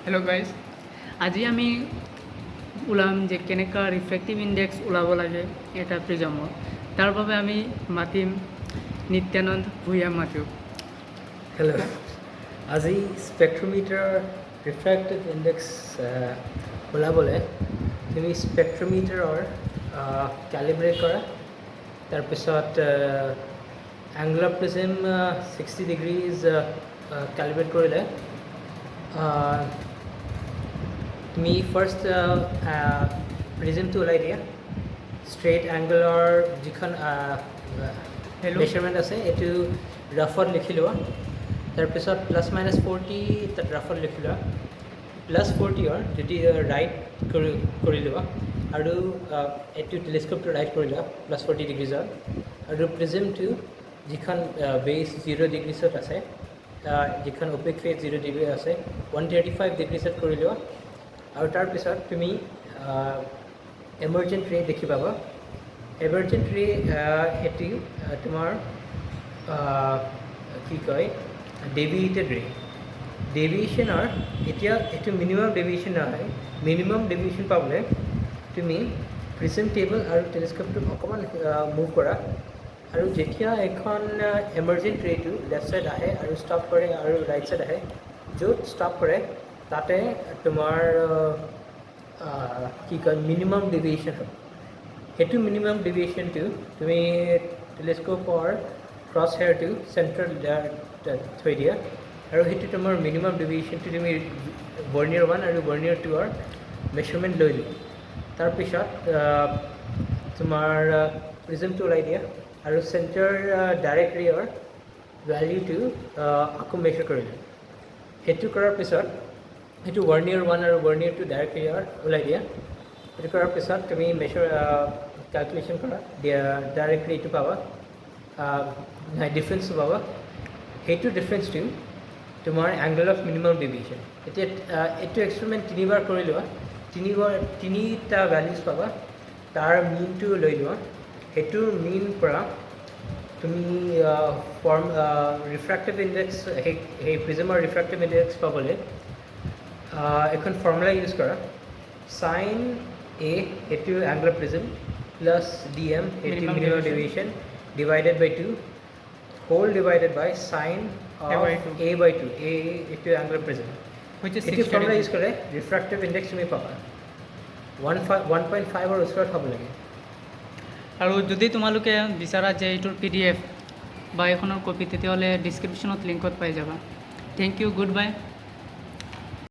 Hello' guys, আজি আমি ওলাম যে কেনেকুৱা ৰিফ্ৰেক্টিভ ইণ্ডেক্স ওলাব লাগে এটা প্ৰিজমৰ। তাৰ বাবে আমি মাতিম নিত্যানন্দ ভূঞা মাতিও। হেল্ল', আজি স্পেক্ট্ৰমিটাৰ ৰিফ্ৰেক্টিভ ইণ্ডেক্স ওলাবলৈ তুমি স্পেক্ট্ৰমিটাৰৰ কেলিব্ৰেট কৰা, তাৰপিছত এংগুলাৰ প্ৰিজম 60 ডিগ্ৰীজ কেলিব্ৰেট কৰিলে তুমি ফাৰ্ষ্ট প্ৰিজমটো ওলাই দিয়া, ষ্ট্ৰেইট এংগুলাৰ যিখন মেজাৰমেণ্ট আছে এইটো ৰাফত লিখি লোৱা, তাৰপিছত +-40 তাত ৰাফত লিখি লোৱা, +40 যদি ৰাইট কৰি লোৱা আৰু এইটো টেলিস্কোপটো ৰাইট কৰি লোৱা +40 ডিগ্ৰীজত, আৰু প্ৰিজমটো যিখন বেছ 0 ডিগ্ৰীছত আছে, যিখন অপেক ফেজ 0 ডিগ্ৰী আছে 135 ডিগ্ৰীছত কৰি লোৱা, আৰু তাৰপিছত তুমি এমাৰ্জেণ্ট ৰে দেখি পাবা। এমাৰ্জেণ্ট ৰে এটি তোমাৰ কি কয় ডেভিয়েটেড ৰে। ডেভিয়েশ্যনৰ এতিয়া এইটো মিনিমাম ডেভিয়েশ্যন নহয়, মিনিমাম ডেভিয়েশ্যন পাবলৈ তুমি প্ৰিজম টেবল আৰু টেলিস্কোপটো অকণমান মুভ কৰা, আৰু যেতিয়া এখন এমাৰ্জেণ্ট ৰেটো লেফ্ট ছাইড আহে আৰু ষ্টপ কৰে আৰু ৰাইট ছাইড আহে, য'ত ষ্টপ কৰে তাতে তোমাৰ কি কয় মিনিমাম ডেভিয়েশ্যন হ'ব। সেইটো মিনিমাম ডেভিয়েশ্যনটো তুমি টেলিস্কোপৰ ক্ৰছ হেয়াৰটো চেণ্টাৰত থৈ দিয়া, আৰু সেইটো তোমাৰ মিনিমাম ডেভিয়েশ্যনটো তুমি ভাৰ্নিয়াৰ 1 আৰু ভাৰ্নিয়াৰ 2ৰ মেজাৰমেণ্ট লৈ লোৱা। তাৰপিছত তোমাৰ প্ৰিজমটো ওলাই দিয়া আৰু চেণ্টাৰ ডাইৰেক্ট ৰেৰ ভেলিউটো আকৌ মেজাৰ কৰি লোৱা। সেইটো কৰাৰ পিছত সেইটো ভাৰ্নিয়াৰ 1 আৰু ভাৰ্নিয়াৰ 2 ডাইৰেক্ট ৰেৰ ওলাই দিয়া। সেইটো কৰাৰ পিছত তুমি কেলকুলেশ্যন কৰা, ডাইৰেক্ট ৰেটো পাবা, ডিফাৰেঞ্চটো পাবা। সেইটো ডিফাৰেঞ্চটো তোমাৰ এংগল অফ মিনিমাম ডেভিয়েশ্যন। এতিয়া এইটো এক্সপেৰিমেণ্ট 3বাৰ কৰি লোৱা, তিনিটা ভেলিউজ পাবা, তাৰ মিনটো লৈ লোৱা। সেইটোৰ মিন পৰা তুমি ৰিফ্ৰেক্টিভ ইণ্ডেক্স সেই প্ৰিজমৰ ৰিফ্ৰেক্টিভ ইণ্ডেক্স পাবলৈ এখন ফৰ্মুলা ইউজ কৰা, sin A সেইটো এংগুলাৰ প্ৰিজম প্লাছ dm সেইটো মিনিমাম ডেভিয়েশ্যন ডিভাইডেড বাই 2 হোল ডিভাইডেড বাই sin a/2 এইটো এংগুলাৰ প্ৰিজম। সেইটো ফৰ্মুলা ইউজ কৰে ৰিফ্ৰেক্টিভ ইণ্ডেক্স তুমি পাবা 1.5ৰ ওচৰত হ'ব লাগে। আৰু যদি তোমালোকে বিচাৰা যে এইটোৰ PDF বা এইখনৰ কপি, তেতিয়াহ'লে ডিছক্ৰিপশ্যনত লিংকত পাই যাবা। Thank you, good by.